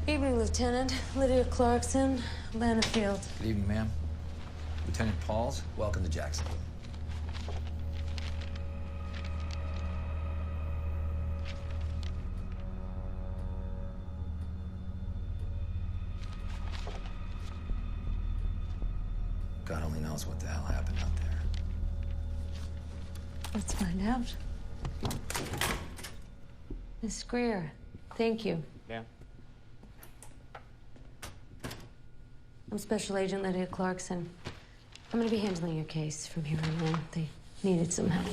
Evening, Lieutenant. Lydia Clarkson, Lanterfield. Good evening, ma'am. Lieutenant Pauls, welcome to Jackson. God only knows what the hell happened out there. Let's find out. Miss Greer, thank you. Yeah. I'm Special Agent Lydia Clarkson. I'm going to be handling your case from here on in. They needed some help.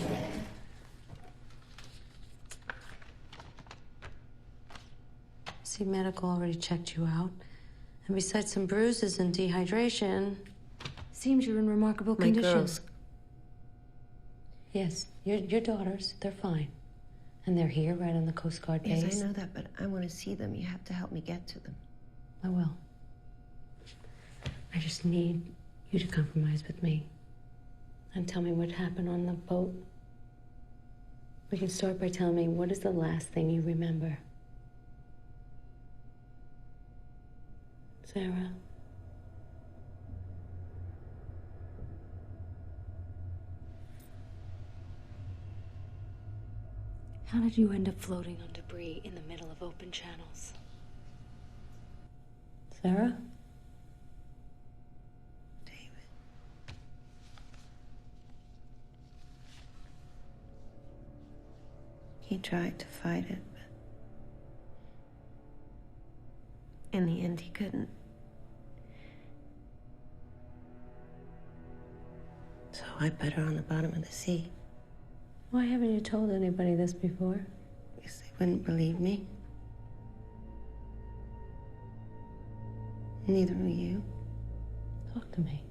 See, medical already checked you out. And besides some bruises and dehydration, seems you're in remarkable condition. My girls. Yes, your daughters, they're fine. And they're here, right on the Coast Guard base. Yes, I know that, but I want to see them. You have to help me get to them. I will. I just need you to compromise with me and tell me what happened on the boat. We can start by telling me what is the last thing you remember. Sarah? How did you end up floating on debris in the middle of open channels? Sarah? He tried to fight it, but in the end, he couldn't. So I put her on the bottom of the sea. Why haven't you told anybody this before? Because they wouldn't believe me. Neither will you. Talk to me.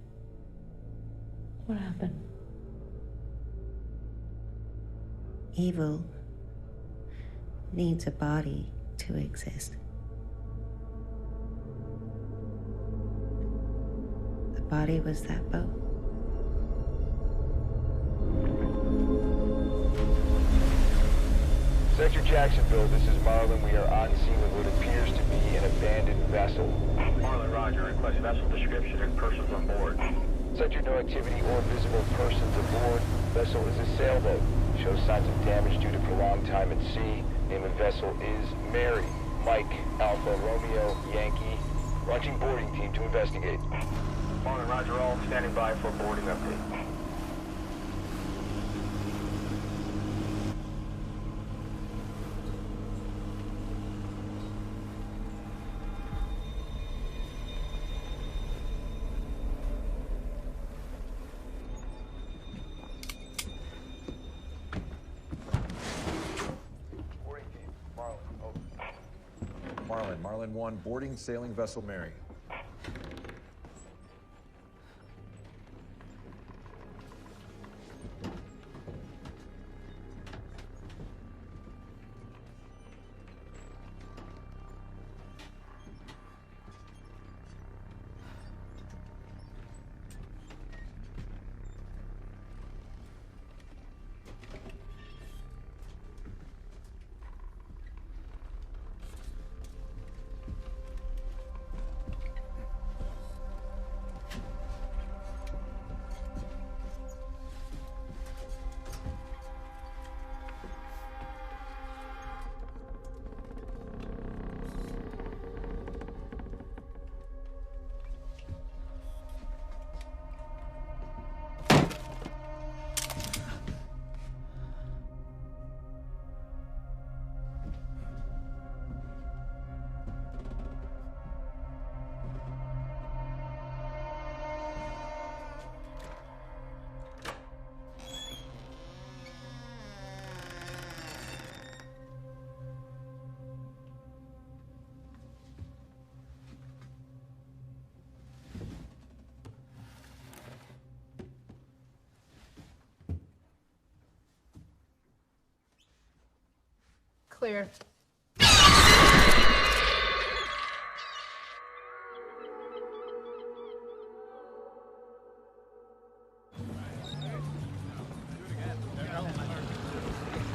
What happened? Evil needs a body to exist. The body was that boat. Sector Jacksonville, this is Marlin. We are on scene with what appears to be an abandoned vessel. Marlin, Roger. Request vessel description and persons on board. Sector, no activity or visible persons aboard. Vessel is a sailboat. Shows signs of damage due to prolonged time at sea. Name of vessel is Mary. Mike, Alpha, Romeo, Yankee. Launching boarding team to investigate. Marlin, Roger. All standing by for boarding update. Marlin 1, boarding sailing vessel Mary. Clear.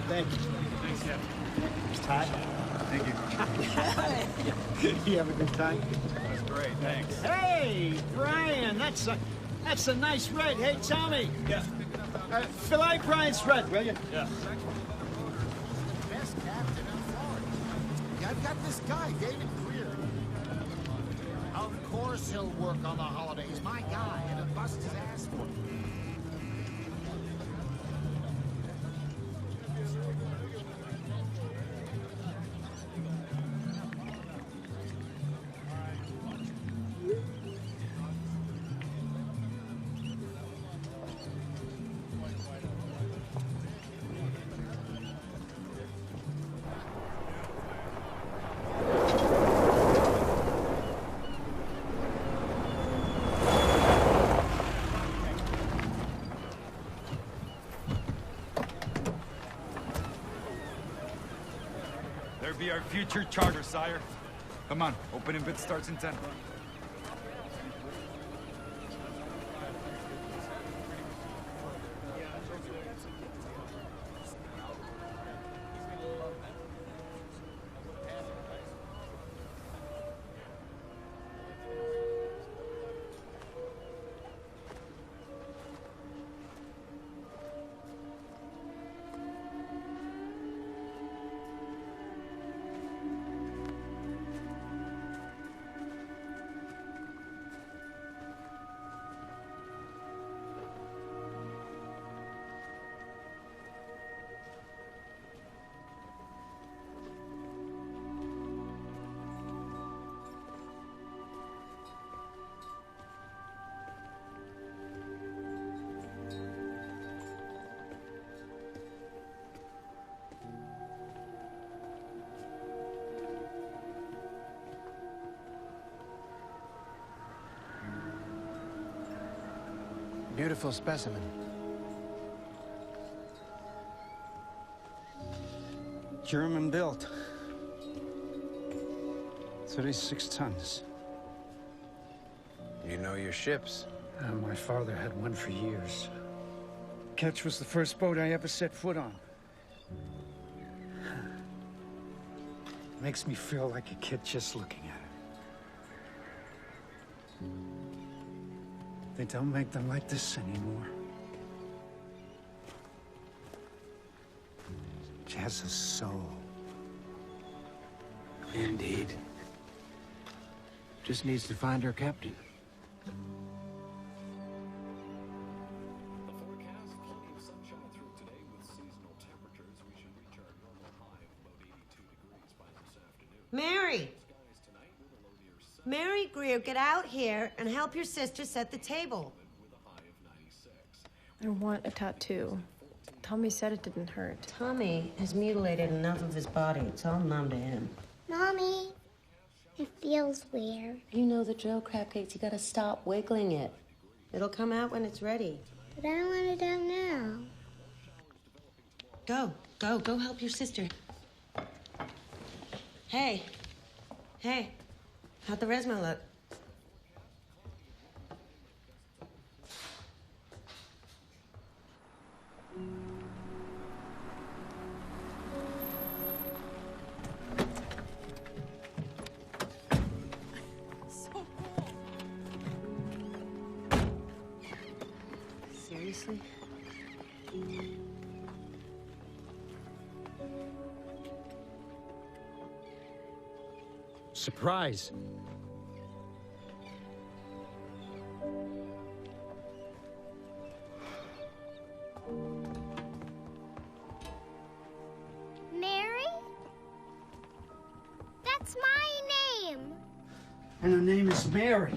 Thank you. Thanks, Jeff. Todd. Thank you. You have a good time? That's great, thanks. Hey, Brian, that's a nice red. Hey, Tommy. Yeah. Filet Brian's red, will you? Yeah. Best captain in Florida. Yeah, I've got this guy, David Greer. Of course he'll work on the holidays. My guy, and he'll bust his ass for it. There be our future charter, sire. Come on, opening bid starts in 10. Beautiful specimen. German built. 36 tons. You know your ships. My father had one for years. Ketch was the first boat I ever set foot on. Makes me feel like a kid just looking at it. They don't make them like this anymore. She has a soul. Indeed. Just needs to find her captain. Mary! Mary Greer, get out here and help your sister set the table. I want a tattoo. Tommy said it didn't hurt. Tommy has mutilated enough of his body. It's all numb to him. Mommy, it feels weird. You know the drill, Crabcakes. You gotta stop wiggling it. It'll come out when it's ready. But I don't want it out now. Go help your sister. Hey, how'd the Resmo look? Seriously? Surprise. Mary? That's my name. And her name is Mary.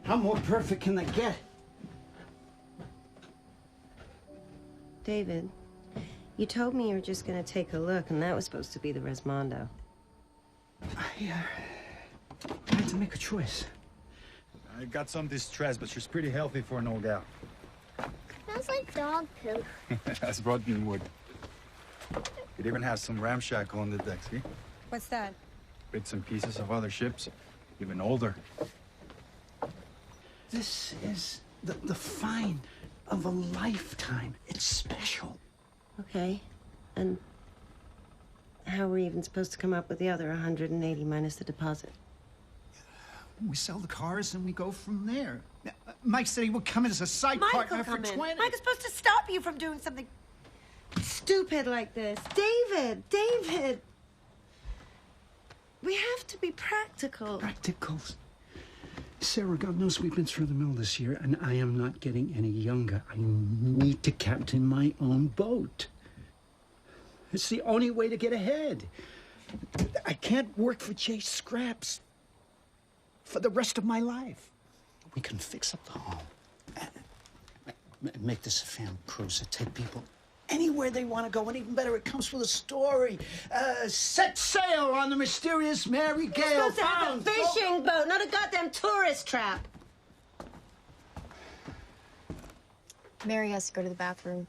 How more perfect can they get? David, you told me you were just gonna take a look, and that was supposed to be the Resmondo. I had to make a choice. I got some distress, but she's pretty healthy for an old gal. Smells like dog poop. That's rotten wood. It even has some ramshackle on the deck, see? What's that? Bits and pieces of other ships, even older. This is the find of a lifetime. It's special. Okay, and How are we even supposed to come up with the other 180 minus the deposit? We sell the cars and we go from there. Mike said he would come in as a side partner for 20. Mike is supposed to stop you from doing something stupid like this. David! We have to be practical. Practical. Sarah, God knows we've been through the mill this year, and I am not getting any younger. I need to captain my own boat. It's the only way to get ahead. I can't work for Chase Scraps for the rest of my life. We can fix up the home. Make this a family cruiser. Take people anywhere they want to go, and even better, it comes with a story. Set sail on the mysterious Mary Gale. You're supposed to have a fishing boat, not a goddamn tourist trap. Mary has to go to the bathroom.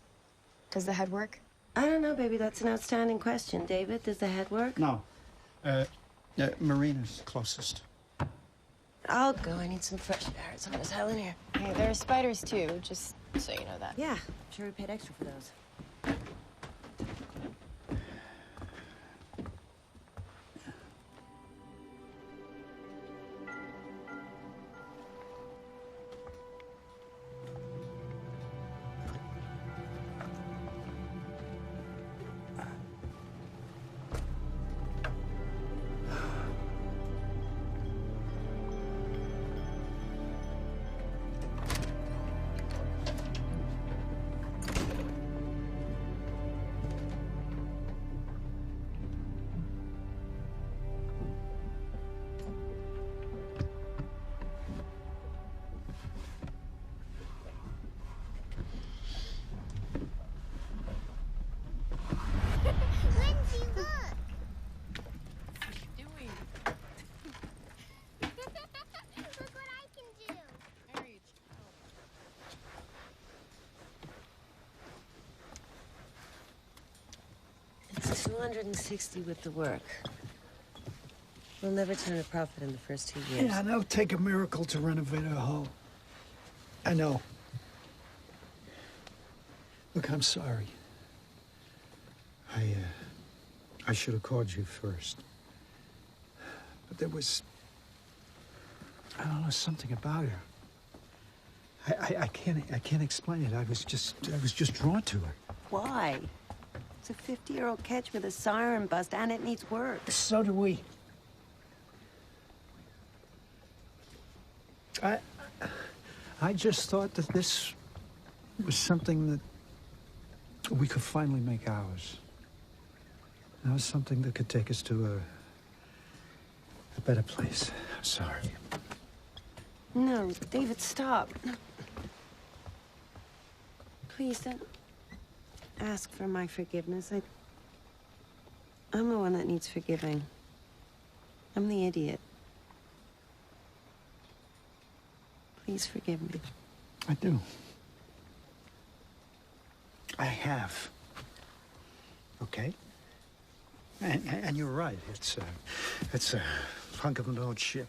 Does the head work? I don't know, baby. That's an outstanding question. David, does the head work? No. Marina's closest. I'll go. I need some fresh air. It's hot as hell in here. Hey, there are spiders too, just so you know that. Yeah, I'm sure we paid extra for those. Lindsay, look! Look what I can do. It's 260 with the work. We'll never turn a profit in the first 2 years. Yeah, it'll take a miracle to renovate a hull. I know. Look, I'm sorry. I should have called you first. But there was, I don't know, something about her. I can't explain it. I was just drawn to her. Why? It's a 50-year-old ketch with a siren bust, and it needs work. So do we. I just thought that this was something that we could finally make ours. That was something that could take us to a better place. I'm sorry. No, David, stop. Please don't ask for my forgiveness. I'm the one that needs forgiving. I'm the idiot. Please forgive me. I do. I have. Okay? And you're right. It's a hunk of an old ship.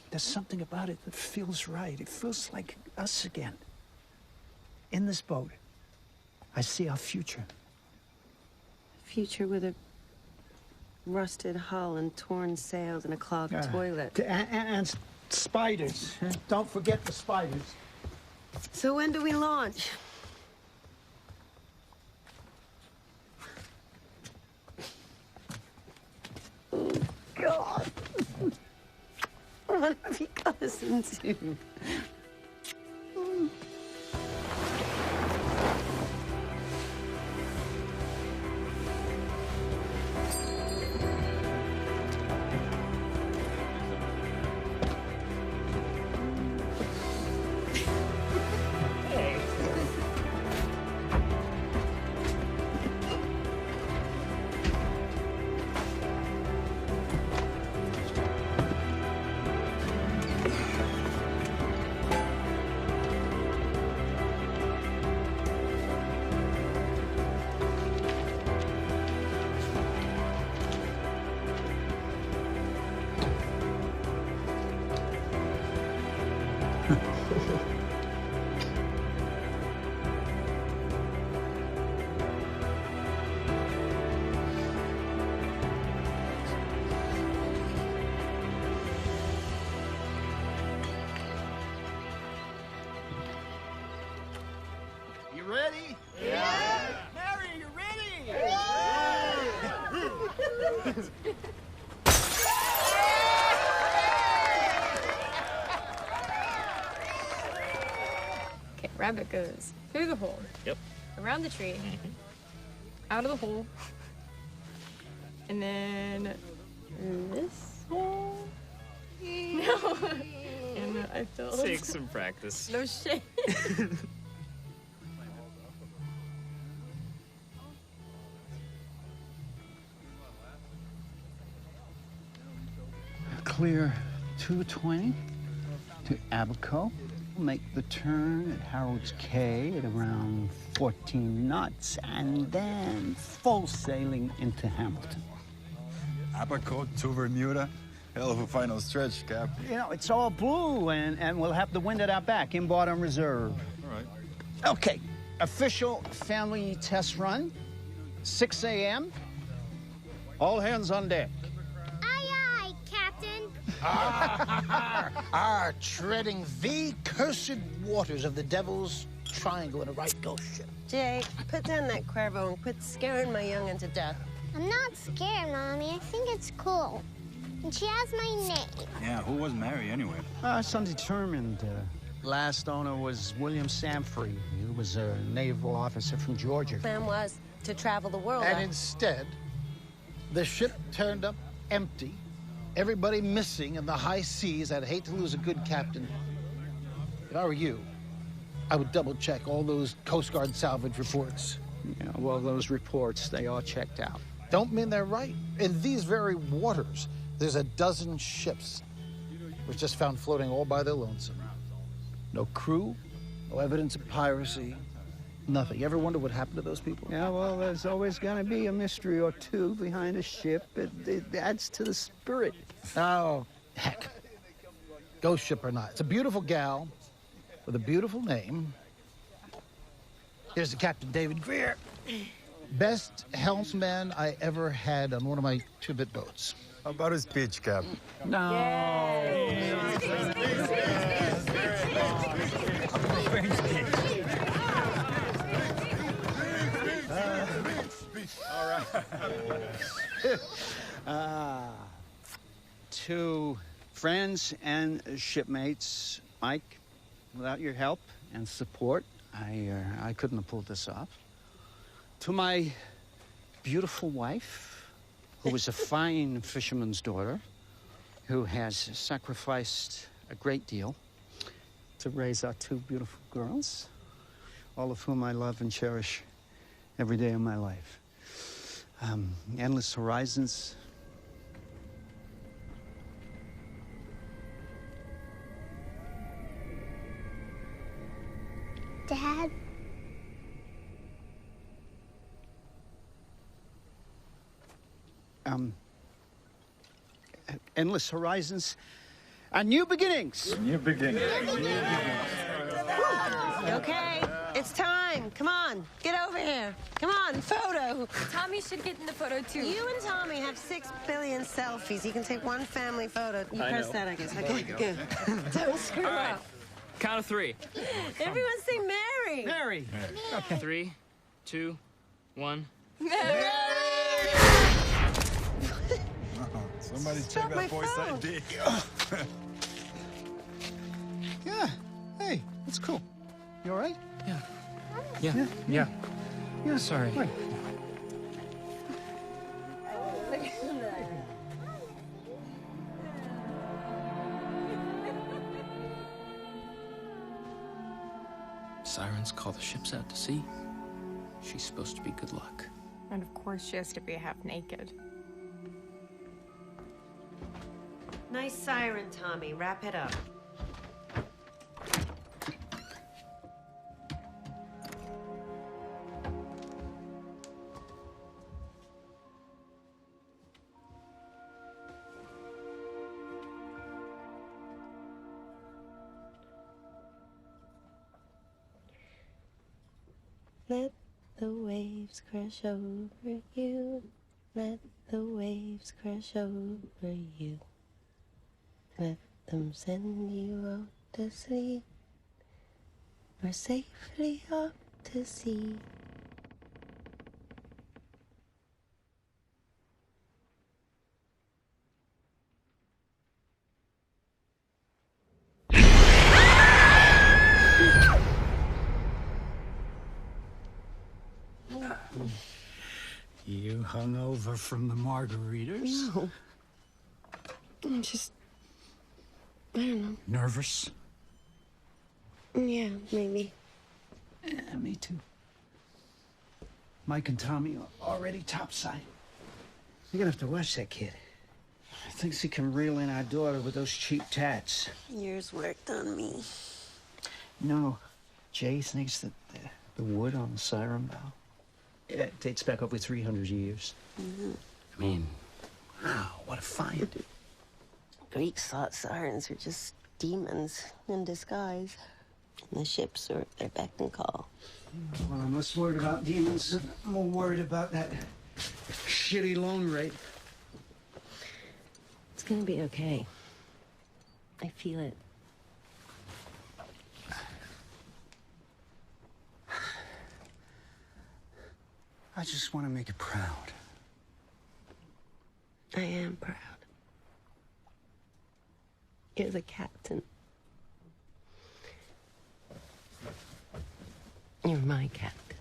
There's something about it that feels right. It feels like us again. In this boat, I see our future. Future with a rusted hull and torn sails and a clogged toilet. And spiders. Don't forget the spiders. So when do we launch? Oh, God. What have you got us into? Rabbit goes through the hole. Yep. Around the tree. Out of the hole. And then this hole. No. And I filled. Take some practice. No shit. Clear 220 to Abaco. Make the turn at Harold's Cay at around 14 knots, and then full sailing into Hamilton. Abaco to Bermuda. Hell of a final stretch, Cap. You know, it's all blue, and we'll have the wind at our back, inboard on reserve. All right. Okay, official family test run, 6 a.m. All hands on deck. Aye, aye, Captain. Are treading the cursed waters of the Devil's Triangle in a right ghost ship. Jay, put down that Cuervo and quit scaring my young'un to death. I'm not scared, Mommy. I think it's cool. And she has my name. Yeah, who was Mary anyway? It's undetermined. Last owner was William Samfrey. He was a naval officer from Georgia. Plan was to travel the world. And instead, the ship turned up empty. Everybody missing in the high seas. I'd hate to lose a good captain. If I were you, I would double-check all those Coast Guard salvage reports. Yeah, well, those reports, they all checked out. Don't mean they're right. In these very waters, there's a dozen ships which just found floating all by their lonesome. No crew, no evidence of piracy, nothing. You ever wonder what happened to those people? Yeah, well, there's always going to be a mystery or two behind a ship. It adds to the spirit. Oh, heck. Ghost ship or not. It's a beautiful gal with a beautiful name. Here's the Captain David Greer. Best helmsman I ever had on one of my two-bit boats. How about his speech, Cap? No. All right. To friends and shipmates, Mike, without your help and support, I couldn't have pulled this off. To my beautiful wife, who is a fine fisherman's daughter, who has sacrificed a great deal to raise our two beautiful girls, all of whom I love and cherish every day of my life. Endless Horizons. Dad? Endless Horizons and New Beginnings. New beginnings. Okay, it's time. Come on, get over here. Come on, photo. Tommy should get in the photo too. You and Tommy have 6 billion selfies. You can take one family photo. You I press know. that, I guess. There Okay, we go. good. Don't screw All right. up. Count of 3. Everyone say Mary. Mary. Okay. 3, 2, 1. Mary. Somebody Stop check my that boy's phone. ID. Yeah. Hey, that's cool. You all right? Yeah. Yeah. Sorry. Right. Sirens call the ships out to sea. She's supposed to be good luck. And of course she has to be half naked. Nice siren, Tommy. Wrap it up. Let the waves crash over you. Let the waves crash over you. Let them send you out to sleep, or safely off to sea. hungover from the margaritas? No. I'm just... I don't know. Nervous? Yeah, maybe. Yeah, me too. Mike and Tommy are already topside. You're gonna have to watch that kid. Thinks he can reel in our daughter with those cheap tats. Yours worked on me. No, Jay thinks that the wood on the siren bow, it dates back over 300 years. Mm-hmm. I mean, wow, what a find. Greeks thought sirens were just demons in disguise. And the ships were at their beck and call. Well, I'm less worried about demons. I'm more worried about that shitty loan rate. It's gonna be okay. I feel it. I just want to make you proud. I am proud. You're the captain. You're my captain.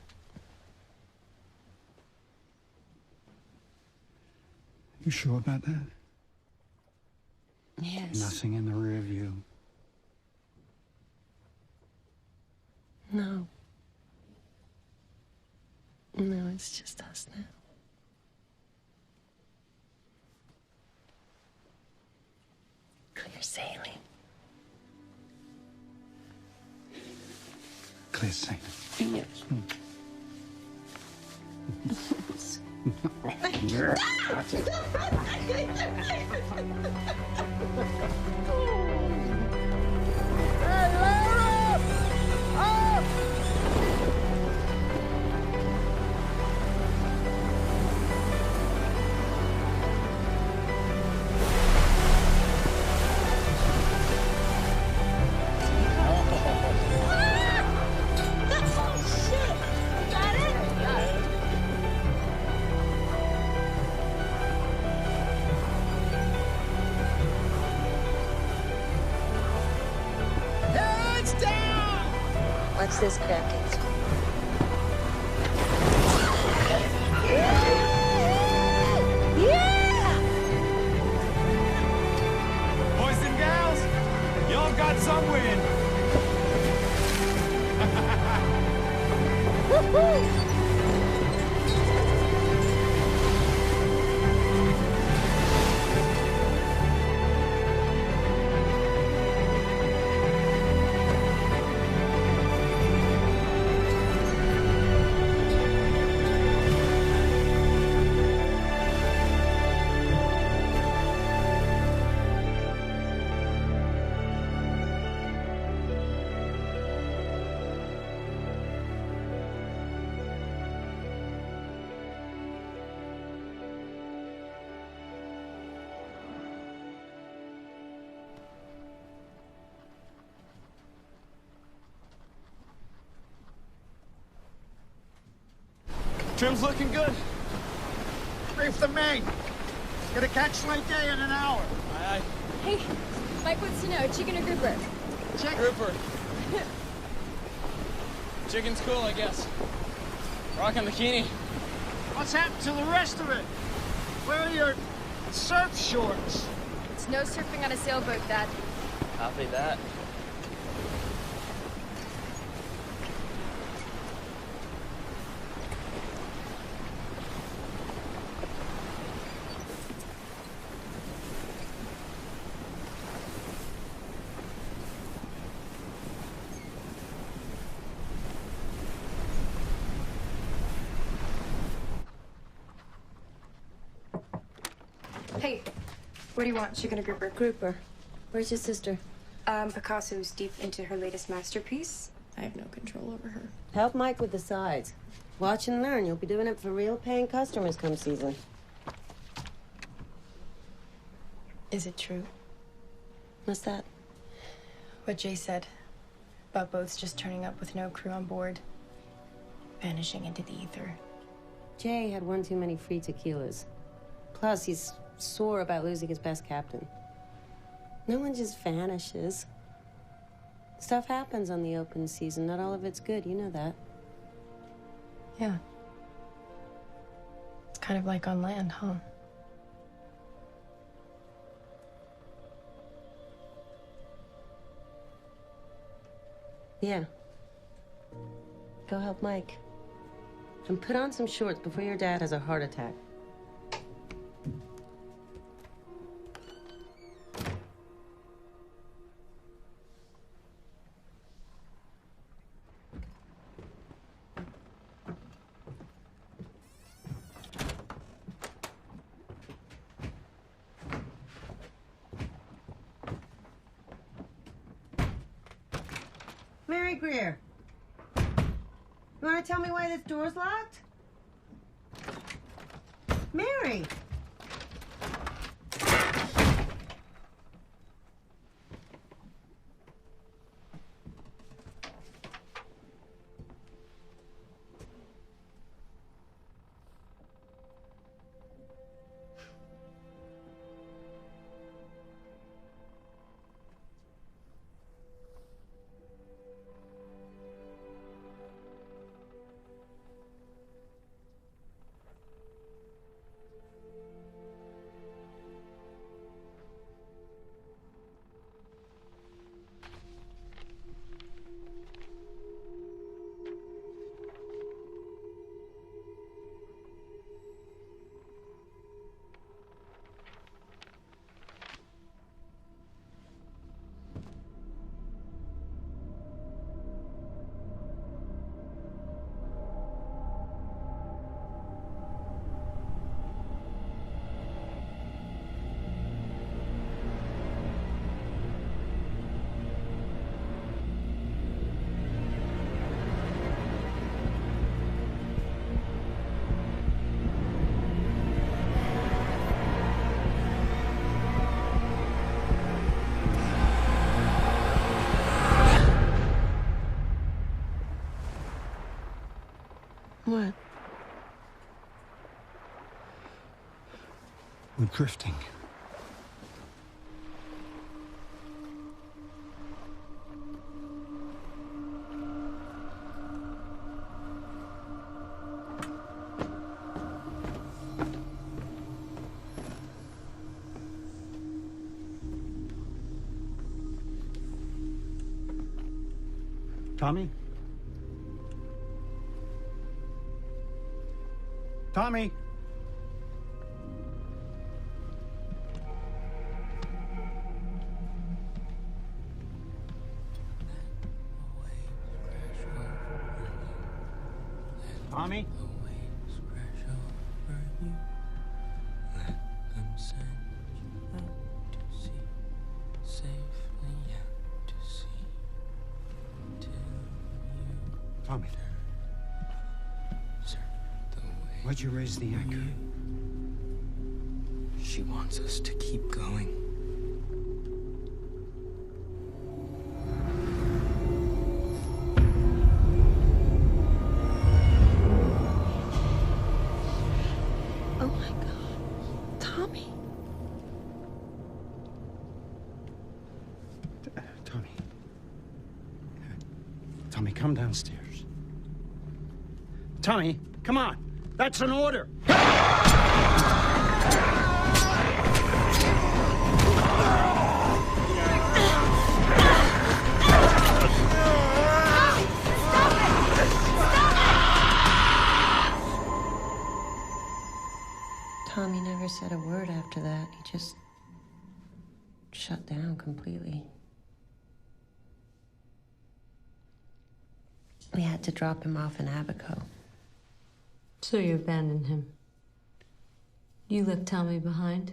You sure about that? Yes. Nothing in the rear view. No. No, it's just us now. Clear sailing. Clear sailing. Yes. What's this cracking? Yeah! Boys and gals, y'all got some wind. Woohoo! Trim's looking good. Brief the main. Gonna catch late day in an hour. Aye, Hey, Mike wants to know, chicken or grouper? aye. Grouper. Chicken's cool, I guess. Rockin' bikini. What's happened to the rest of it? Where are your surf shorts? It's no surfing on a sailboat, Dad. Copy that. Hey, what do you want, chicken or grouper? Grouper. Where's your sister? Picasso's deep into her latest masterpiece. I have no control over her. Help Mike with the sides. Watch and learn. You'll be doing it for real paying customers come season. Is it true? What's that? What Jay said about boats just turning up with no crew on board, vanishing into the ether. Jay had one too many free tequilas. Plus, he's sore about losing his best captain. No one just vanishes. Stuff happens on the open season. Not all of it's good. You know that. Yeah. It's kind Kind of like on land, huh? Yeah. Go help Mike. And put on some shorts before your dad has a heart attack. Mary Greer, you want to tell me why this door's locked? Mary! What? We're drifting. Tommy? Tommy? Tommy? Tommy. Sir, Why'd you raise the anchor? she wants us to keep going. Oh my God. Tommy. Tommy. Tommy, come downstairs. Tommy, come on. That's an order. Tommy never said a word after that. He just shut down completely. We had to drop him off in Abaco. So you abandoned him? You left Tommy behind?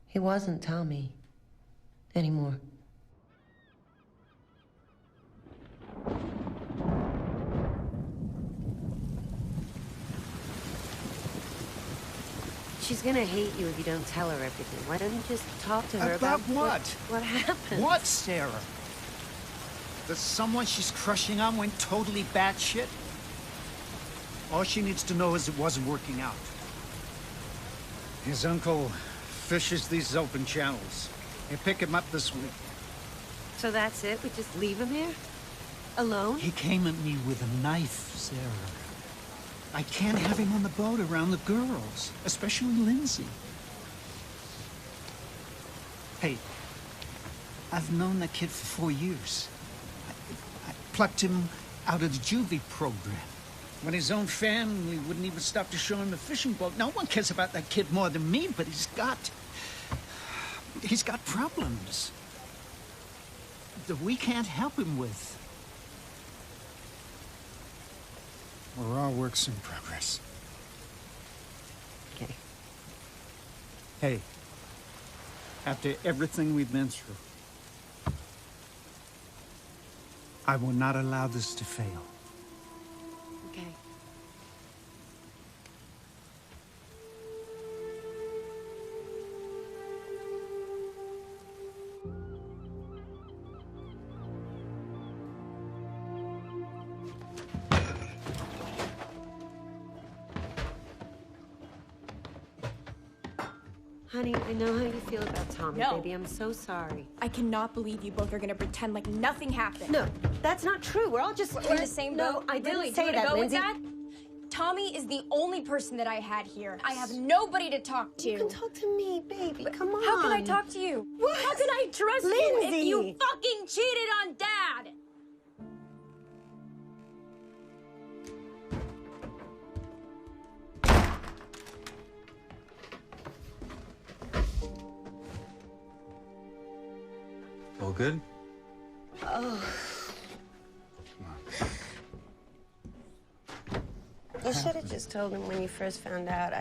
He wasn't Tommy anymore. She's gonna hate you if you don't tell her everything. Why don't you just talk to her about what? What happened? What, Sarah? That someone she's crushing on went totally batshit? All she needs to know is it wasn't working out. His uncle fishes these open channels. He'll pick him up this week. So that's it? We just leave him here? Alone? He came at me with a knife, Sarah. I can't have him on the boat around the girls, especially Lindsay. Hey, I've known that kid for 4 years. I plucked him out of the juvie program. When his own family wouldn't even stop to show him the fishing boat. No one cares about that kid more than me, but he's got problems that we can't help him with. We're all works in progress. Okay. Hey, after everything we've been through, I will not allow this to fail. Okay. Honey, I know how you feel about Tommy, No. baby. I'm so sorry. I cannot believe you both are gonna pretend like nothing happened. No, that's not true. We're all just We're in the same boat. No, I didn't Really? say Do you wanna that, go Lindsay. with that? Tommy is the only person that I had here. I have nobody to talk to. You can talk to me, baby. Come on. How can I talk to you? What? How can I trust you Lindsay! if you fucking cheated on Dad? All good? Oh. You should have just told him when you first found out.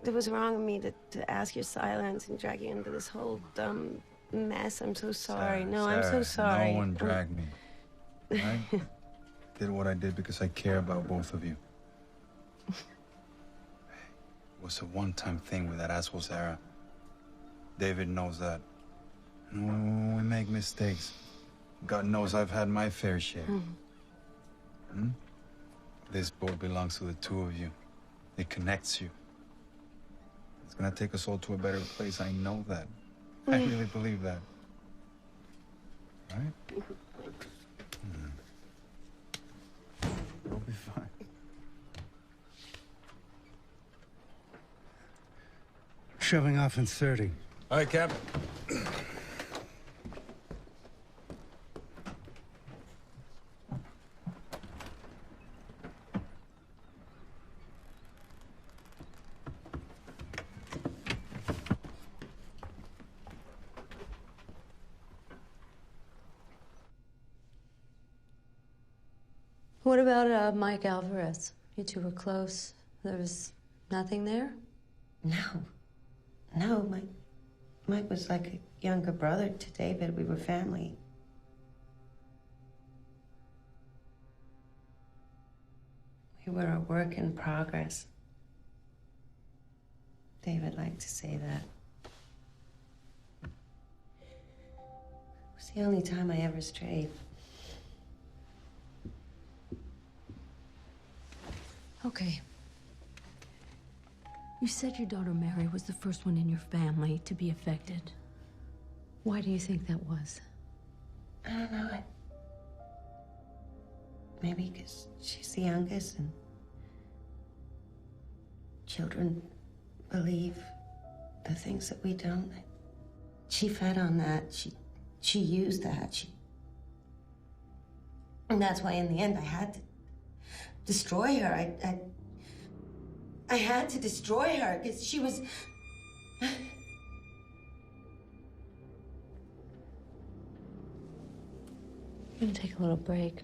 It was wrong of me to ask your silence and drag you into this whole dumb mess. I'm so sorry. I'm so sorry. No one dragged me. I did what I did because I care about both of you. It was a one-time thing with that asshole Sarah. David knows that. And we make mistakes. God knows I've had my fair share. This boat belongs to the two of you. It connects you. It's gonna take us all to a better place. I know that. I really believe that. Right? We'll be fine. Shoving off in 30. All right, Cap. What about Mike Alvarez? You two were close. There was nothing there? No, Mike was like a younger brother to David. We were family. We were a work in progress. David liked to say that. It was the only time I ever strayed. Okay. You said your daughter Mary was the first one in your family to be affected. Why do you think that was? I don't know. Maybe because she's the youngest and children believe the things that we don't. She fed on that. She used that. And that's why in the end I had to destroy her. I had to destroy her because she was... You can take a little break.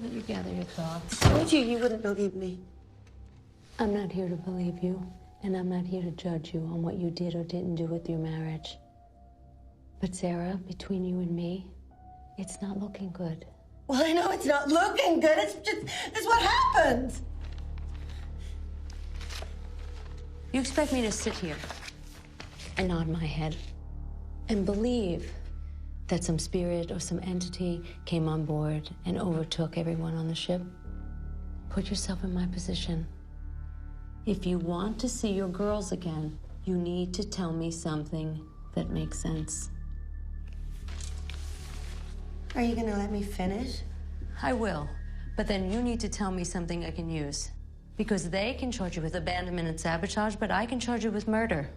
Let you gather your thoughts. I told you you wouldn't believe me. I'm not here to believe you, and I'm not here to judge you on what you did or didn't do with your marriage. But Sarah, between you and me, it's not looking good. Well, I know it's not looking good. It's what happened. You expect me to sit here and nod my head and believe that some spirit or some entity came on board and overtook everyone on the ship? Put yourself in my position. If you want to see your girls again, you need to tell me something that makes sense. Are you gonna let me finish? I will. But then you need to tell me something I can use. Because they can charge you with abandonment and sabotage, but I can charge you with murder.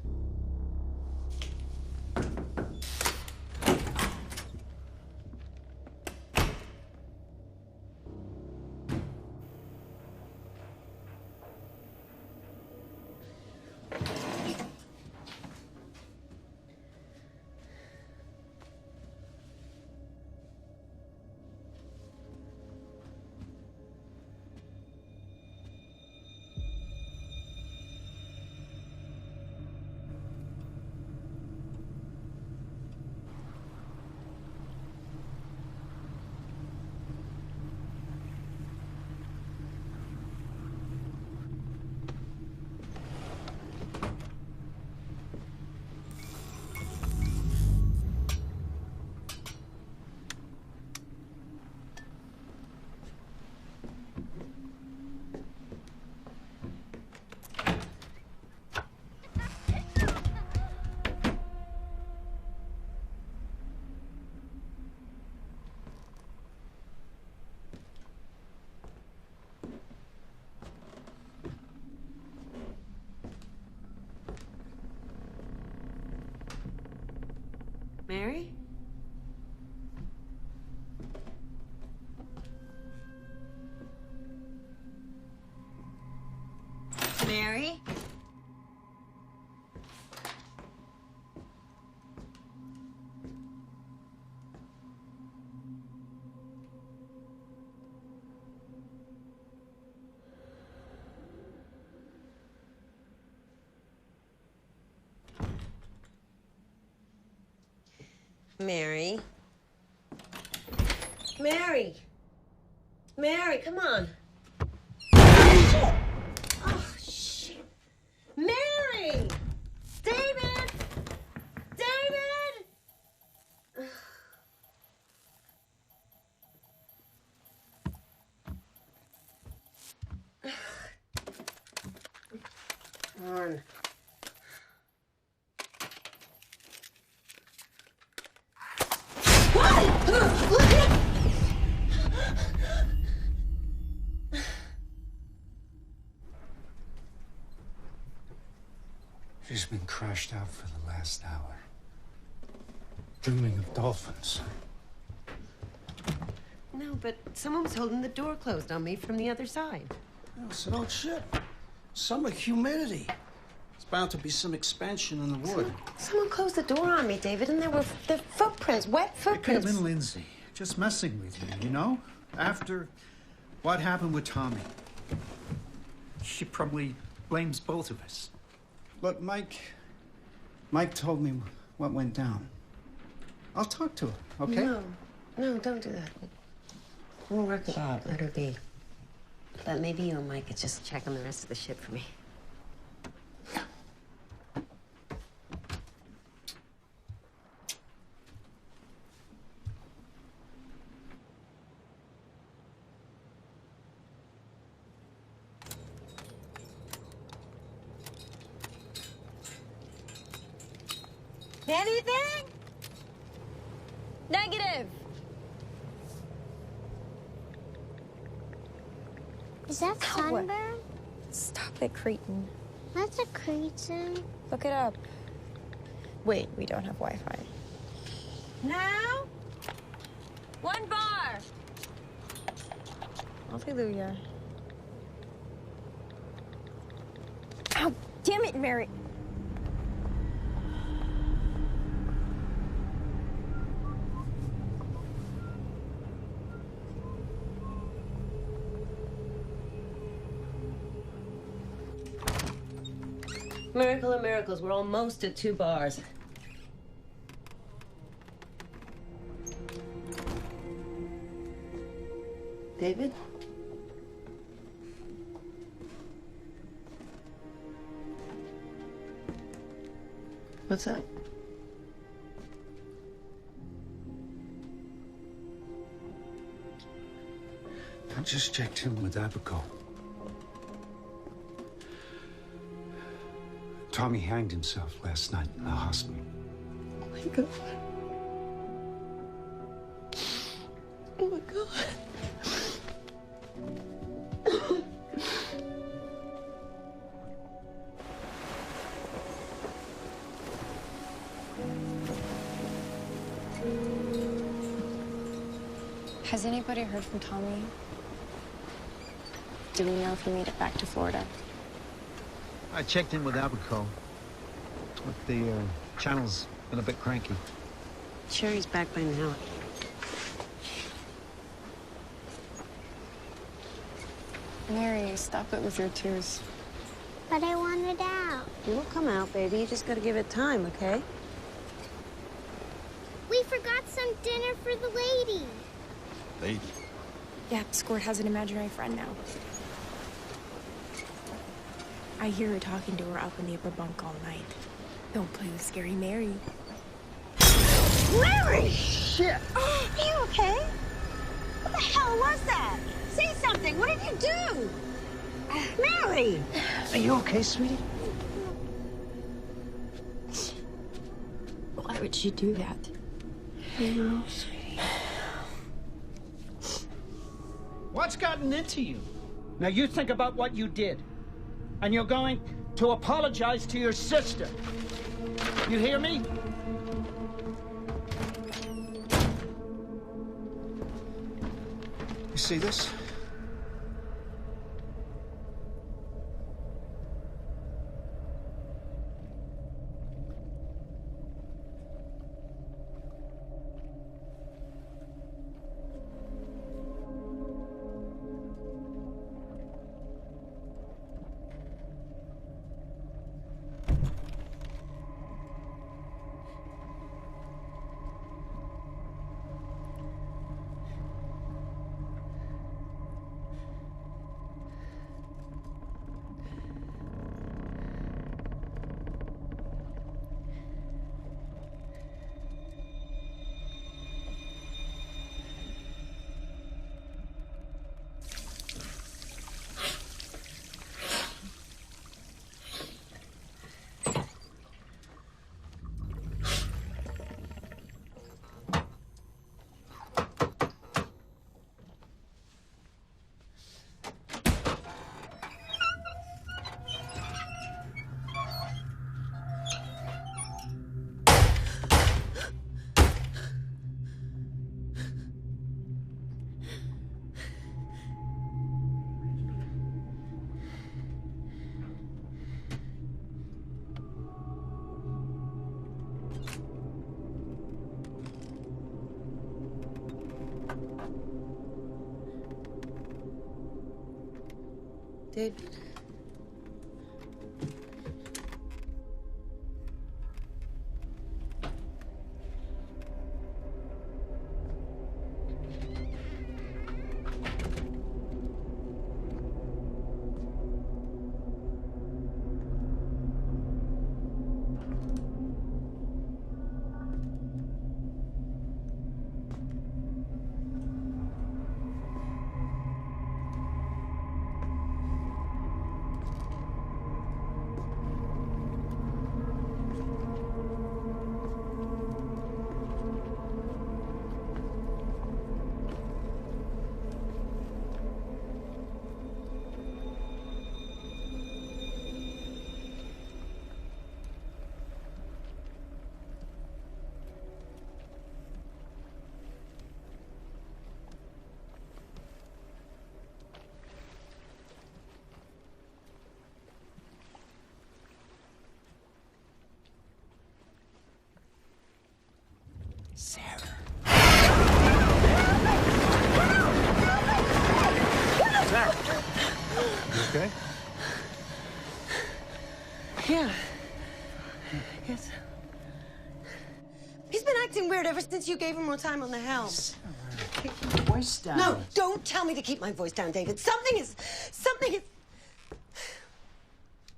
Mary? Mary? Mary? Mary! Mary, come on. Oh, shit. Mary! David! David! Come on. She's been crashed out for the last hour, dreaming of dolphins. No, but someone was holding the door closed on me from the other side. Oh, so don't shit. Summer humidity. It's bound to be some expansion in the wood. Someone closed the door on me, David, and there were the footprints, wet It could have footprints. been Lindsay, just messing with you, you know? After what happened with Tommy. She probably blames both of us. Look, Mike told me what went down. I'll talk to her, okay? No, don't do that. We'll work it out. Let her be. But maybe you and Mike could just check on the rest of the ship for me. Anything? Negative. Is that sunburn? Stop it, cretin. That's a cretin. Look it up. Wait, we don't have Wi-Fi. Now? One bar. Hallelujah. Ow, damn it, Mary. Miracle of miracles, we're almost at 2 bars. David? What's up? I just checked in with Abigail. Tommy hanged himself last night in the hospital. Oh my God. Oh my God. Has anybody heard from Tommy? Do we know if he made it back to Florida? I checked in with Abaco, but the channel's been a bit cranky. Sure he's back by now. Mary, stop it with your tears. But I want it out. It will come out, baby. You just gotta give it time, okay? We forgot some dinner for the lady. Lady? Yeah, Squirt has an imaginary friend now. I hear her talking to her up in the upper bunk all night. Don't play with Scary Mary. Mary! Shit! Are you okay? What the hell was that? Say something. What did you do? Mary! Are you okay, sweetie? Why would she do that? You know, sweetie. What's gotten into you? Now you think about what you did. And you're going to apologize to your sister. You hear me? You see this? David. Sarah. Sarah. You okay? Yeah. Yes. He's been acting weird ever since you gave him more time on the helm. Keep your voice down. No, don't tell me to keep my voice down, David.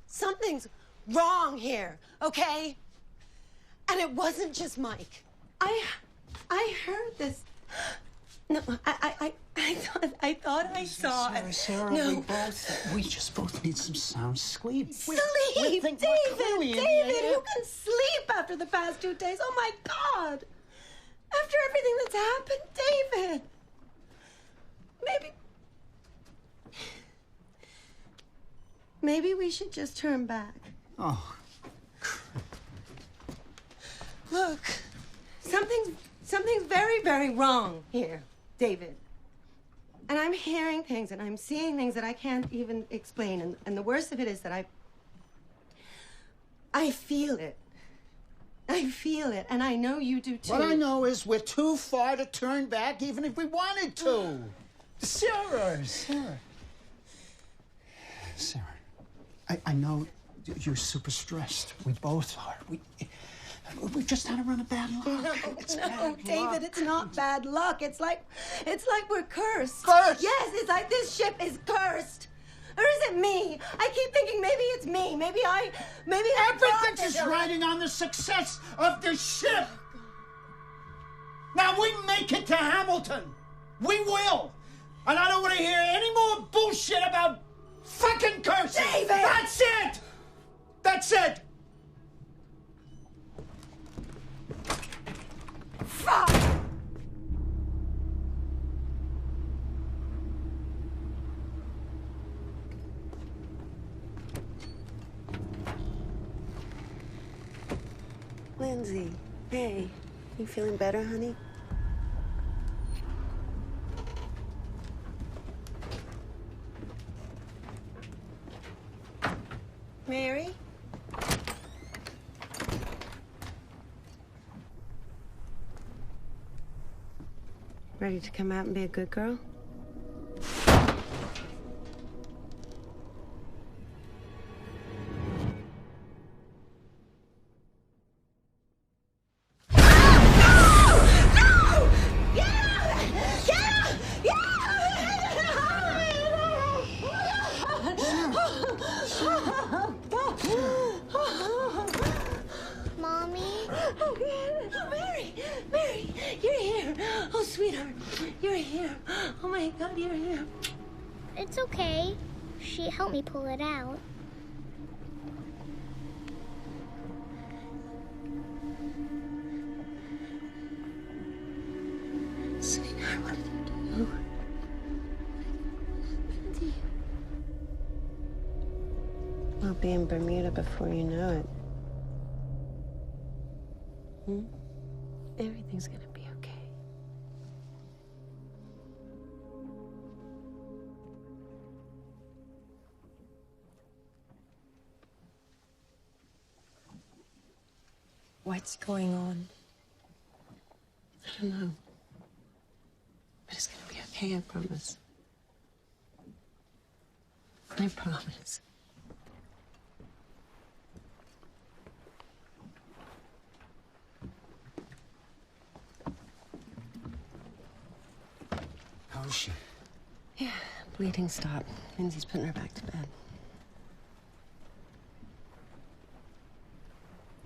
Something's wrong here, okay? And it wasn't just Mike. I heard this. No, I thought I saw it. Sarah, No. we just both need some sound sleep. Sleep, David, David, who can sleep after the past 2 days? Oh my God! After everything that's happened, David! Maybe we should just turn back. Oh. Look, something's very, very wrong here, David. And I'm hearing things and I'm seeing things that I can't even explain. And the worst of it is that I feel it. I feel it, and I know you do too. What I know is we're too far to turn back, even if we wanted to. Sarah. I know you're super stressed. We both are. We just had to run a bad luck. No, David, it's not bad luck. It's like we're cursed. Cursed? Yes, it's like this ship is cursed. Or is it me? I keep thinking maybe it's me. Maybe everything's just riding on the success of the ship. Now we make it to Hamilton. We will. And I don't want to hear any more bullshit about fucking curses. David! That's it. That's it. Fuck! Lindsay, hey, you feeling better, honey? Mary? Ready to come out and be a good girl? Mommy? Oh, Mary, you're here. Oh, sweetheart, you're here. Oh, my God, you're here. It's okay. She helped me pull it out. Sweetheart, what did you do? What happened to you? We'll be in Bermuda before you know it. Everything's gonna be okay. What's going on? I don't know. But it's gonna be okay, I promise. I promise. How is she? Yeah, bleeding stopped. Lindsay's putting her back to bed.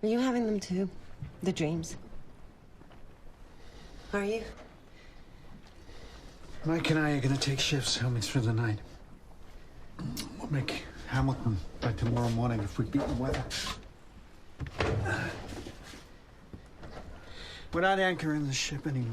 Are you having them too? The dreams? Are you? Mike and I are gonna take shifts home through the night. We'll make Hamilton by tomorrow morning if we beat the weather. We're not anchoring the ship anymore.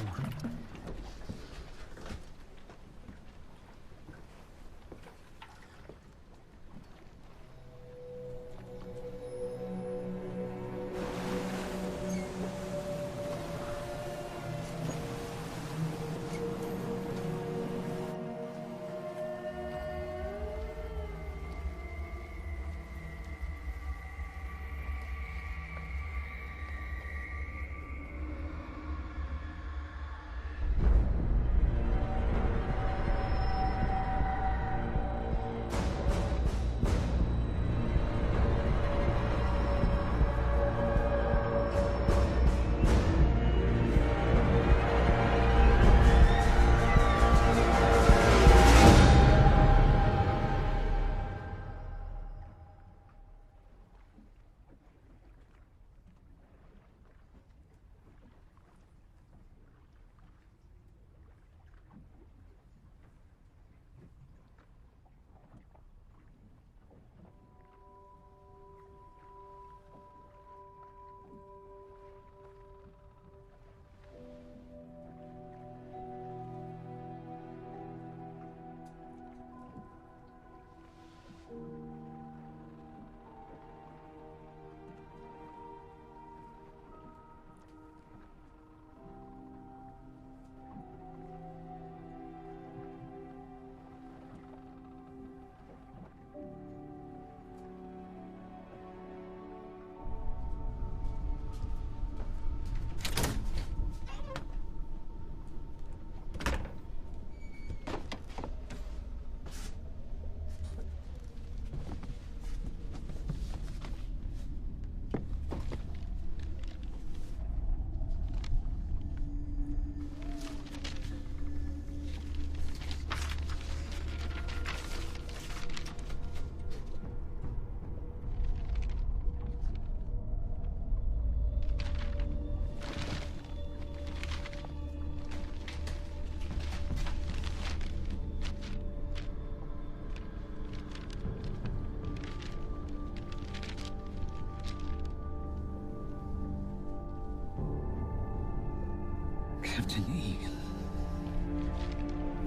Captain E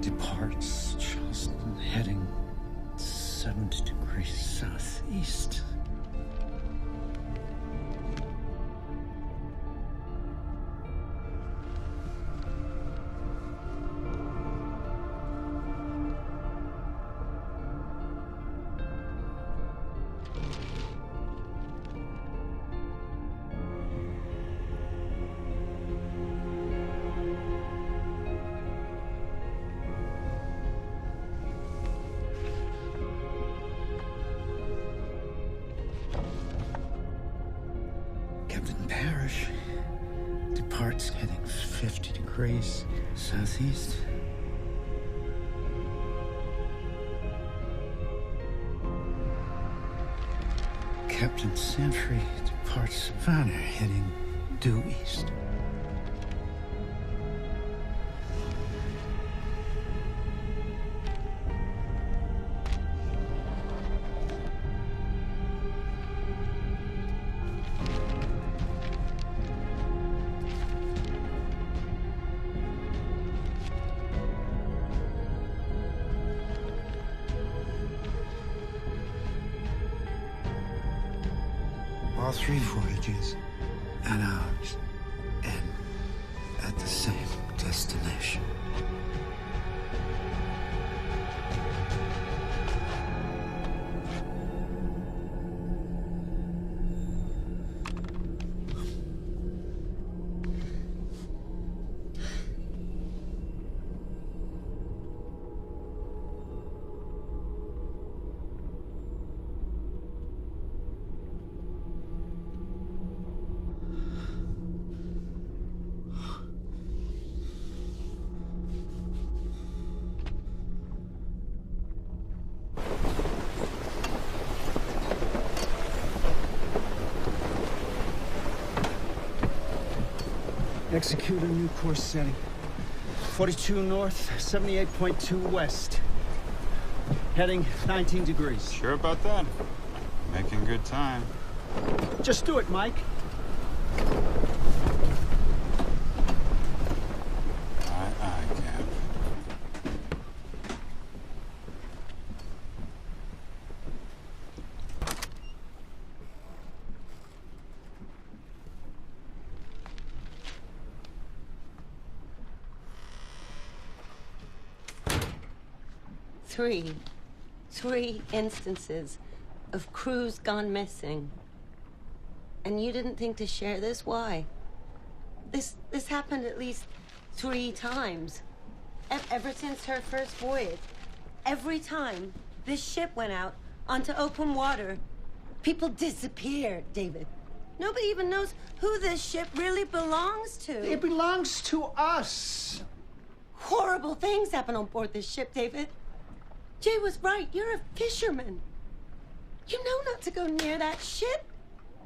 departs Charleston, heading 70 degrees southeast. Departs heading 50 degrees southeast. Captain Sanfrey departs Savannah heading due east. All three voyages and ours end at the same destination. Execute a new course setting. 42 north, 78.2 west. Heading 19 degrees. Sure about that? Making good time. Just do it, Mike. Aye, Cap. Three instances of crews gone missing. And you didn't think to share this? Why? This happened at least 3 times. Ever since her first voyage. Every time this ship went out onto open water, people disappeared, David. Nobody even knows who this ship really belongs to. It belongs to us. Horrible things happen on board this ship, David. Jay was right. You're a fisherman. You know not to go near that ship.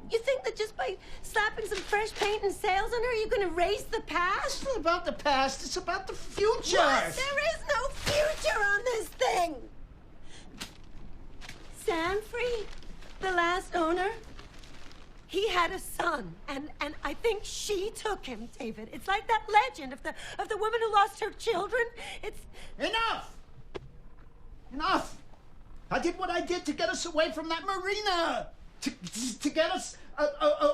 You think that just by slapping some fresh paint and sails on her, you're going to erase the past? It's not about the past. It's about the future. What? There is no future on this thing. Sanfrey, the last owner, he had a son, and I think she took him, David. It's like that legend of the woman who lost her children. It's... Enough! Enough! I did what I did to get us away from that marina! To get us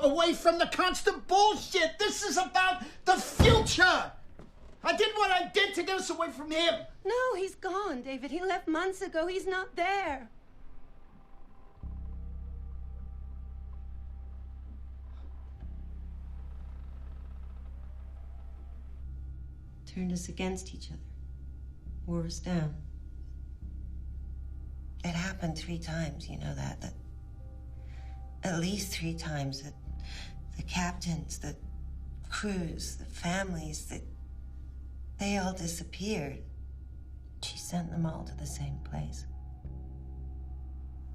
away from the constant bullshit! This is about the future! I did what I did to get us away from him! No, he's gone, David. He left months ago. He's not there. Turned us against each other. Wore us down. It happened 3 times, you know that at least 3 times that the captains, the crews, the families, that they all disappeared. She sent them all to the same place.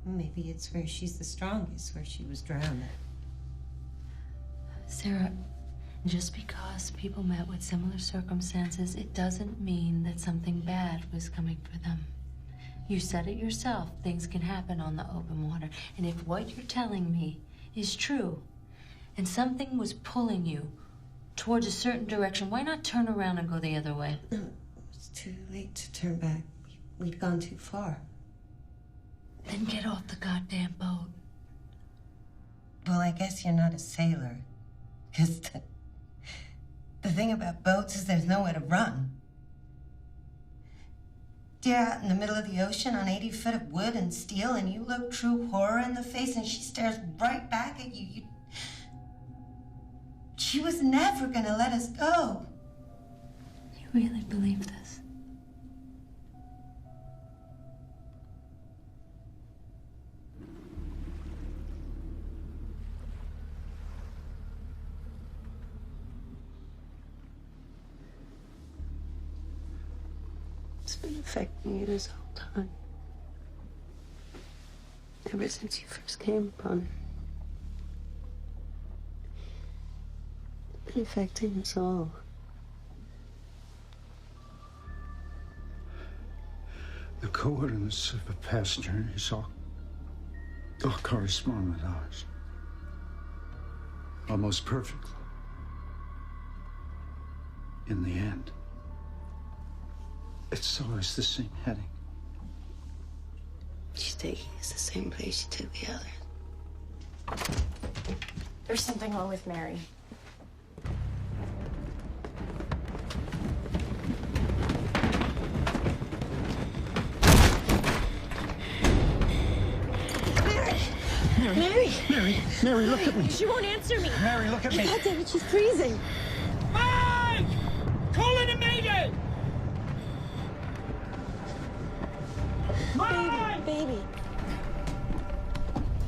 Maybe it's where she's the strongest, where she was drowned. Sarah, just because people met with similar circumstances, it doesn't mean that something bad was coming for them. You said it yourself, things can happen on the open water. And if what you're telling me is true, and something was pulling you towards a certain direction, why not turn around and go the other way? No, it's too late to turn back. We'd gone too far. Then get off the goddamn boat. Well, I guess you're not a sailor. Because the thing about boats is there's nowhere to run. You're out in the middle of the ocean on 80 foot of wood and steel, and you look true horror in the face, and she stares right back at you. She was never gonna let us go. You really believe this? It's been affecting you this whole time. Ever since you first came upon it. It's been affecting us all. The coordinates of a past journeys all correspond with ours. Almost perfectly. In the end. It's always the same heading. She's taking us the same place she took the others. There's something wrong with Mary. Mary, look at me. She won't answer me. Mary, look at me. God damn it, she's freezing. Mike! Call it a mayday! Mike! Baby.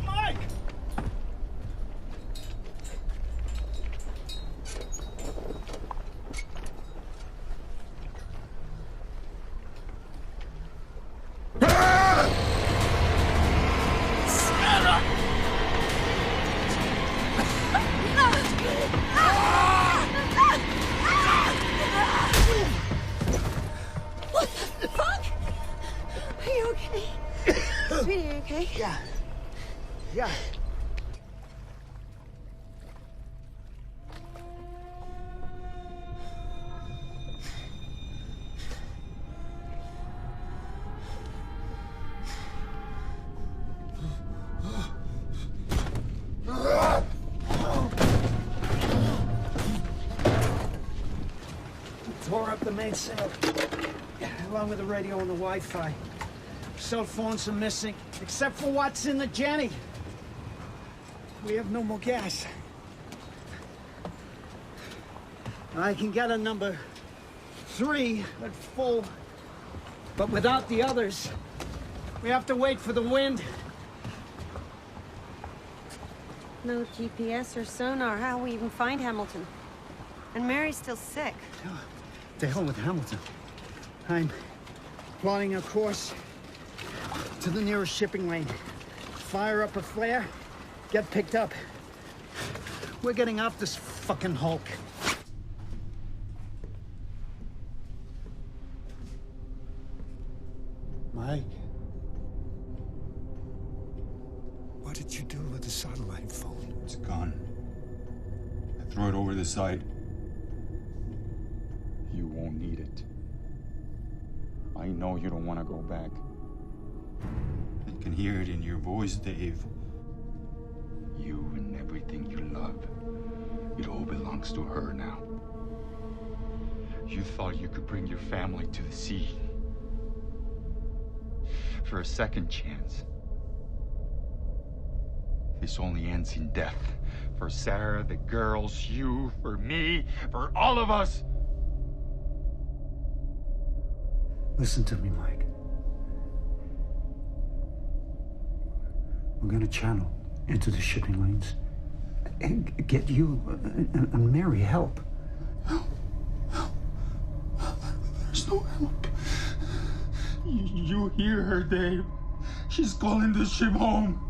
Mike! What the fuck? Are you okay? Sweetie, are you okay? Yeah. Tore up the mainsail, along with the radio and the Wi-Fi. Cell phones are missing, except for what's in the Jenny. We have no more gas. I can get a number 3 at full, but without the others, we have to wait for the wind. No GPS or sonar. How will we even find Hamilton? And Mary's still sick. The hell with Hamilton. I'm plotting a course to the nearest shipping lane. Fire up a flare, get picked up. We're getting off this fucking hulk. Mike. What did you do with the satellite phone? It's gone. I threw it over the side. You won't need it. I know you don't want to go back. I can hear it in your voice, Dave. You and everything you love, it all belongs to her now. You thought you could bring your family to the sea. For a second chance. This only ends in death. For Sarah, the girls, you, for me, for all of us. Listen to me, Mike. We're gonna channel into the shipping lanes and get you and Mary help. There's no help. You hear her, Dave. She's calling the ship home.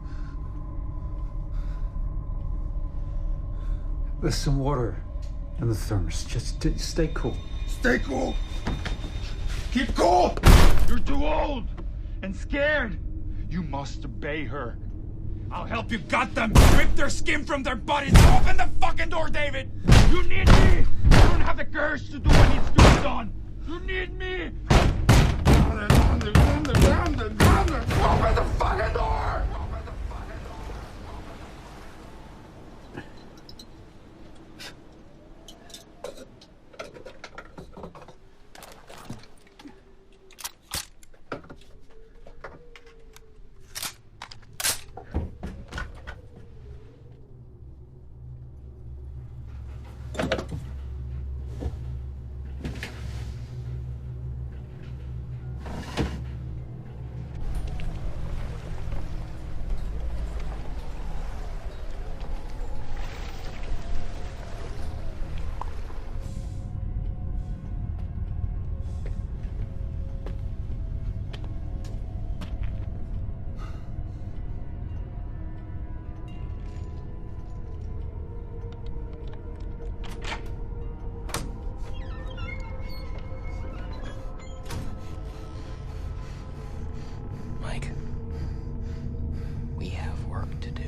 There's some water in the thermos. Just stay cool. Stay cool. Keep cool. You're too old and scared. You must obey her. I'll help you gut them. Rip their skin from their bodies. Open the fucking door, David! You need me! You don't have the courage to do what needs to be done! You need me! Open the fucking door! Mike, we have work to do.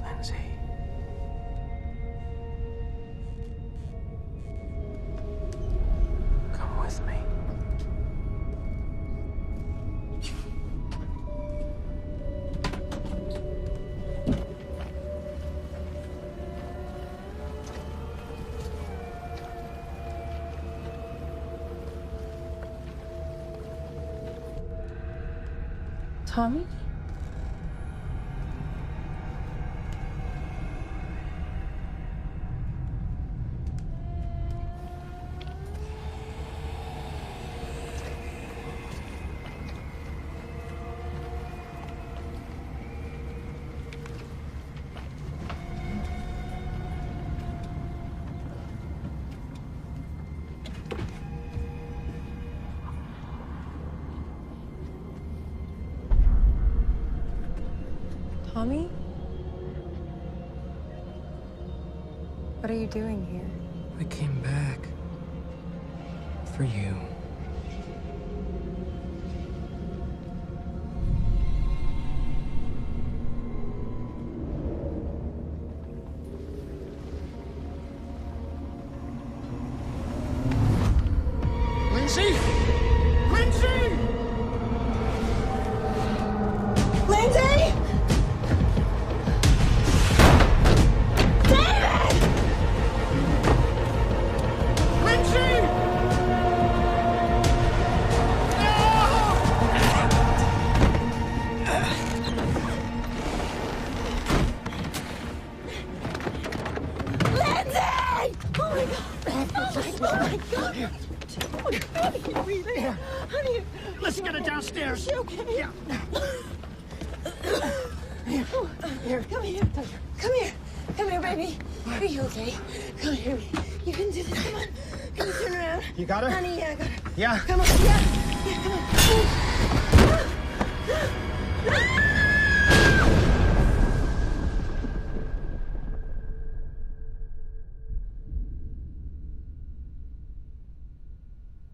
Lindsay. Come with me. Tommy? Tommy? What are you doing here? I came back. For you. Lindsay! Lindsay! Lindsay! David! Lindsay! Lindsay! Oh my God! Oh my God! Honey, honey, Let's get her downstairs. is she okay? Yeah. Here, come here. Come here. Come here, baby. Are you okay? Come here. You can do this. Come on. Come on, turn around. You got her? Honey, yeah, I got her. Yeah? Come on. Yeah, come on.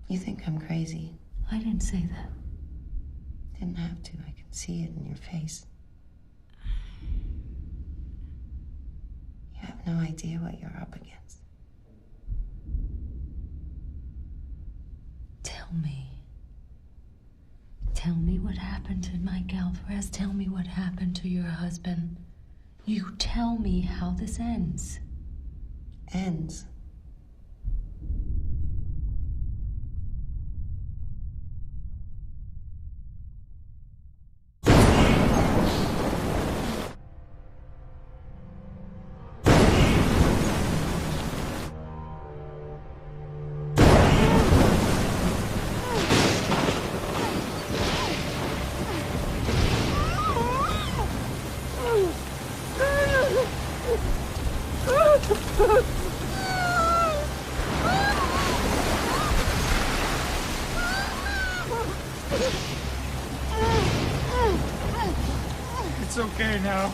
You think I'm crazy? I didn't say that. Didn't have to. I can see it in your face. You have no idea what you're up against. Tell me. Tell me what happened to Mike Alvarez. Tell me what happened to your husband. You tell me how this ends. Ends? It's okay now.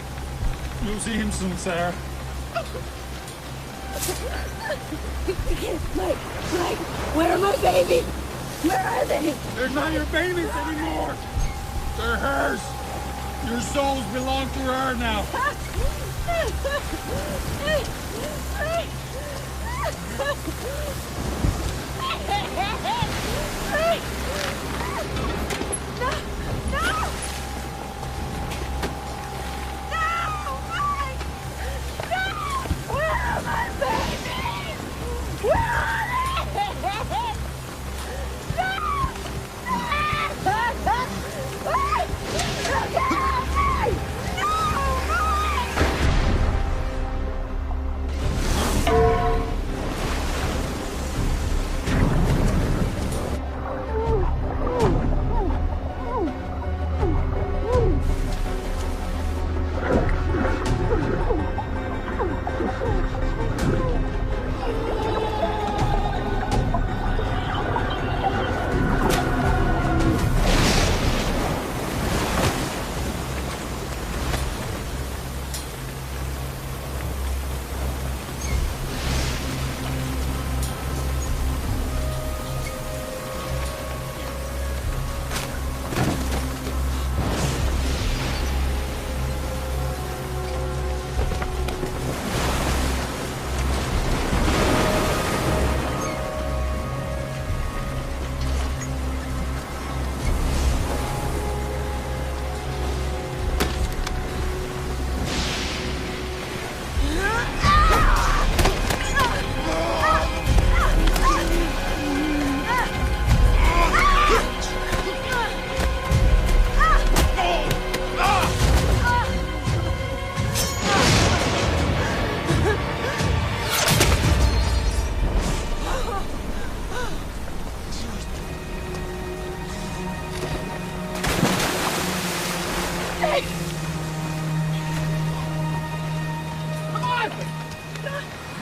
You'll see him soon, Sarah. Mike, where are my babies? Where are they? They're not your babies anymore. They're hers. Your souls belong to her now.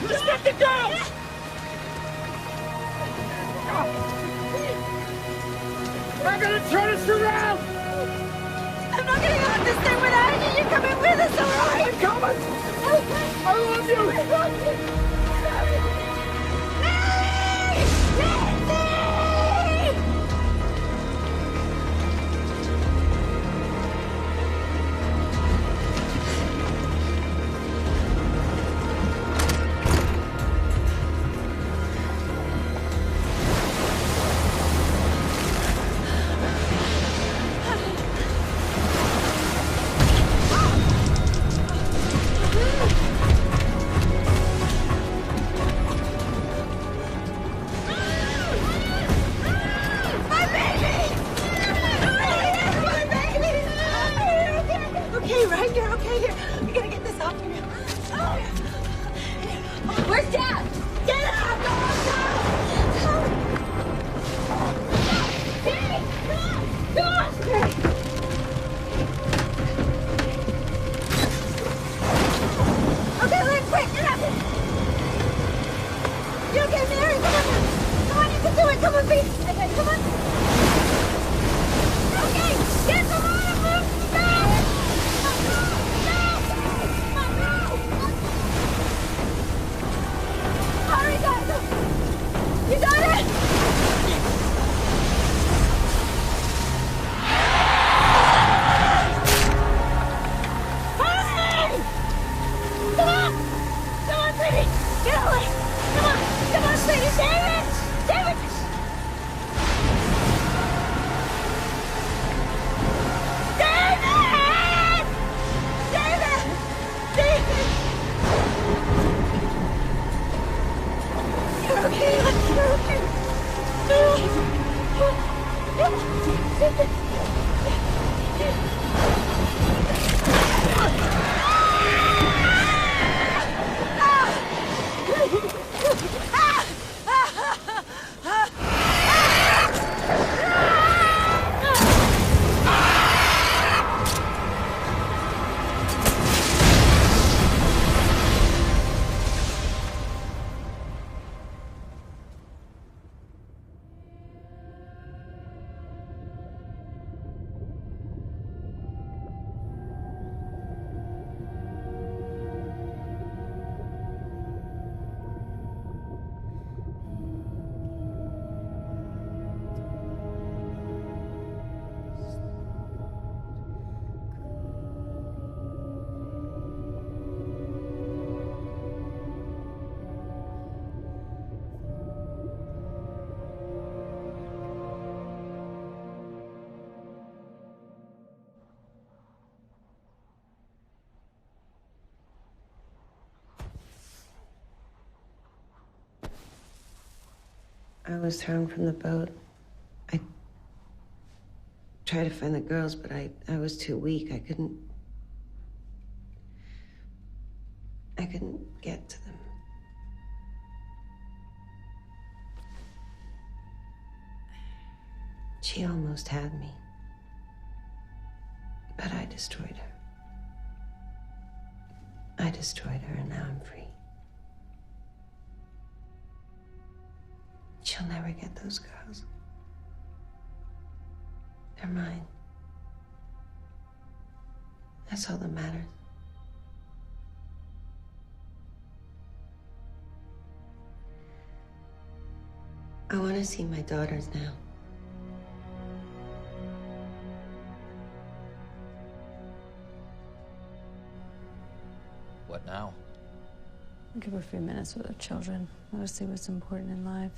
Just get the girls! We're gonna turn us around! I'm not getting on this thing without you. You're coming with us, all right? I'm coming! I love you! I was thrown from the boat, I tried to find the girls, but I was too weak. I couldn't get to them. She almost had me, but I destroyed her. I destroyed her, and now I'm free. She'll never get those girls. They're mine. That's all that matters. I want to see my daughters now. What now? Give her a few minutes with her children. Let her see what's important in life.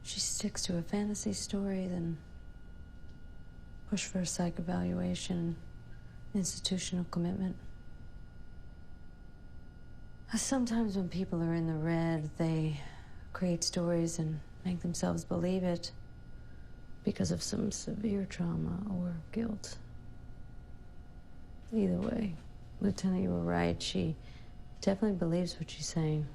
She sticks to a fantasy story, then push for a psych evaluation, institutional commitment. Sometimes when people are in the red, they create stories and make themselves believe it because of some severe trauma or guilt. Either way, Lieutenant, you were right. She definitely believes what she's saying.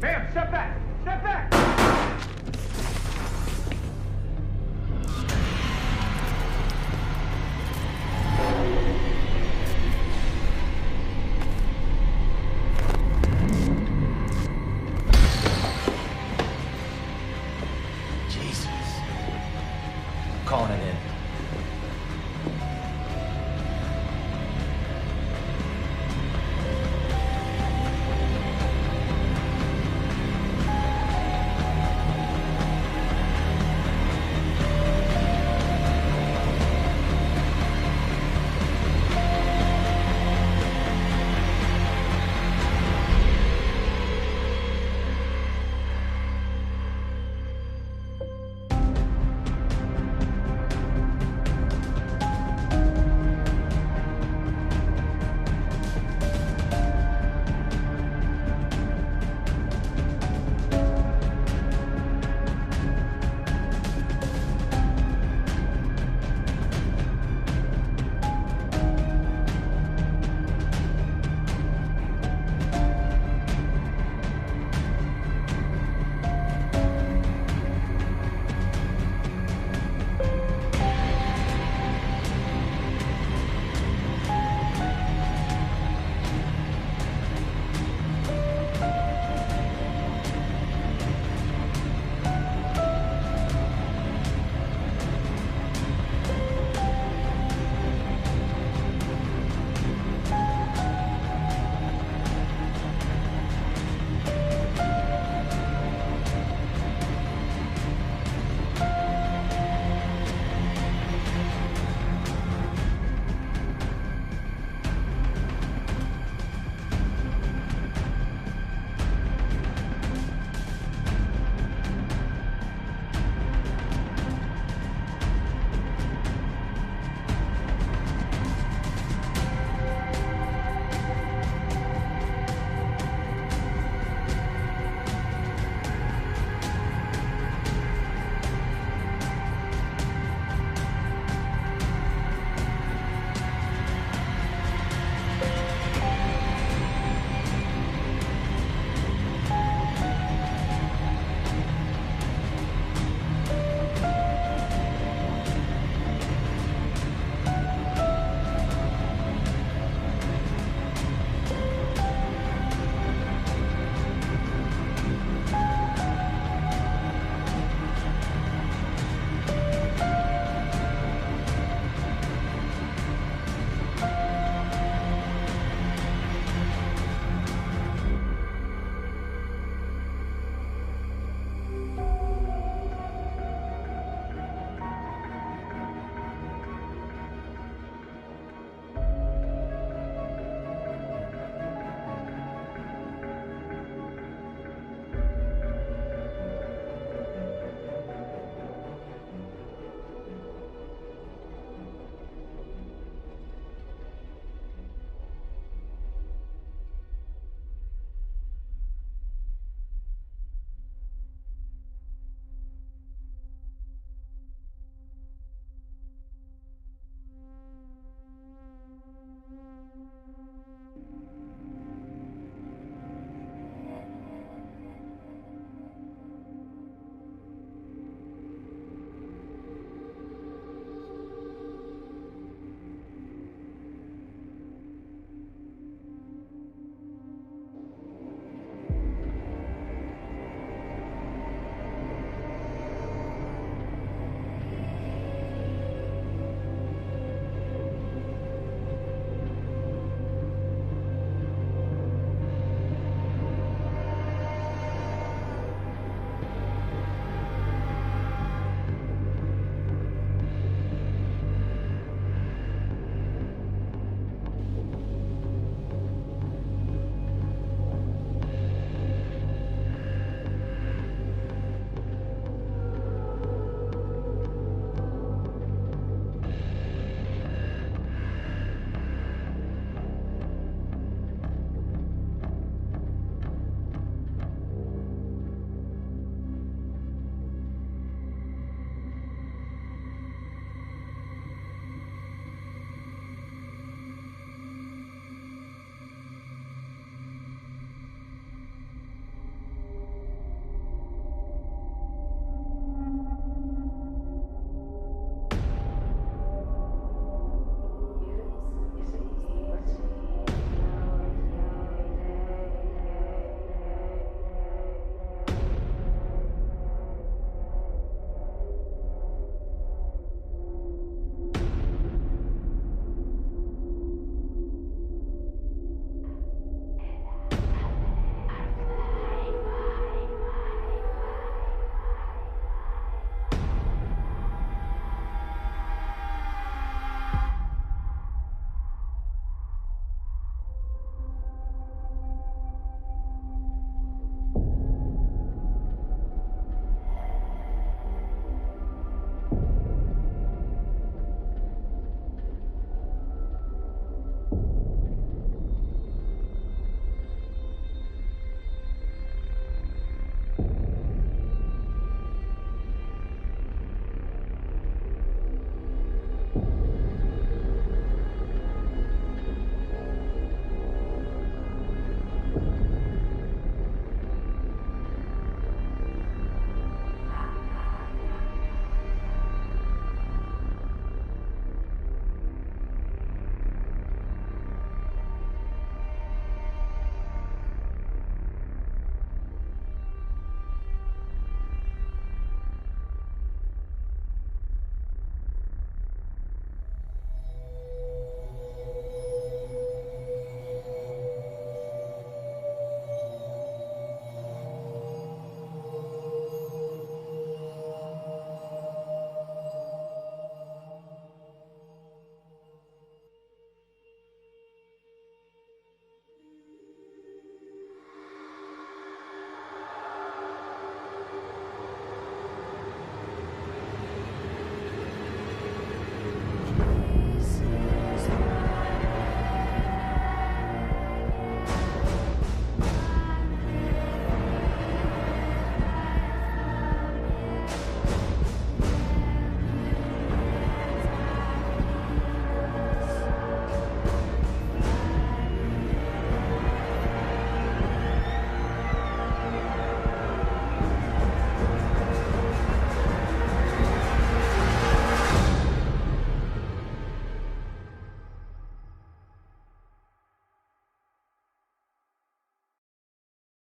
Ma'am, step back! Step back!